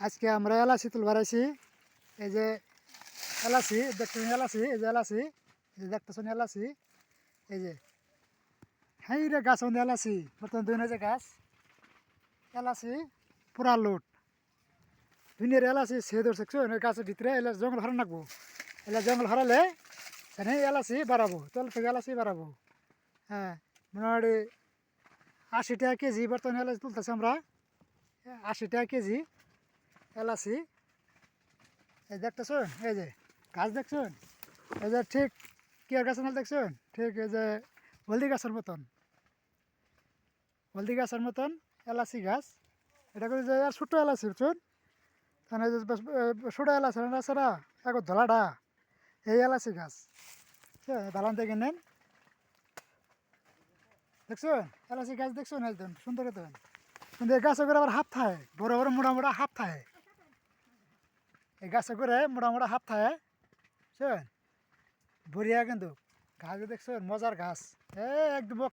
আজকে আমরা এলাচি তুলবার আইছি। এই যে এলাচি দেখতেছেন, এলাচি এই যে এলাচি, এই যে দেখতেছেন এলাচি, এই যে হ্যাঁ রে গাছ আমাদের এলাচি বর্তমানে দুই যে গাছ এলাচি পুরা লোট দুনিয়ার এলাচি সে ধরছে গাছের ভিতরে এলা জঙ্গল হরা রাখবো। এলা জঙ্গল হরালে সেখানে এলাচি বাড়াবো, তল থেকে এলাচি বাড়াবো। হ্যাঁ, মোটামুটি 80 টাকা কেজি বর্তমানে এলাচি তুলতেছি আমরা। 80 টাকা কেজি এলাচি। এই দেখতেছেন, এই যে গাছ দেখছেন, এই যে ঠিক কি আর গাছের নাল দেখছেন, ঠিক এই যে হলদি গাছের মতন, হলদি গাছের মতন এলাচি গাছ। এটা করে যে আর ছোটো এলাচি বুঝছেন, তাহলে ছোটো এলাচি আছে না এক ধলাটা, এই এলাচি গাছ বালান থেকে নেন। দেখছেন এলাচি গাছ দেখছেন, একদম সুন্দর একদম। কিন্তু এই গাছে করে আবার হাফ থাকে, বড় বড় মোটা মোটা হাফ থাকে। এই গাছে করে মোটা মোটা হাফ থাকে, বুঝছেন, বড়িয়া কিন্তু গাছ দেখছেন, মজার গাছ। একদম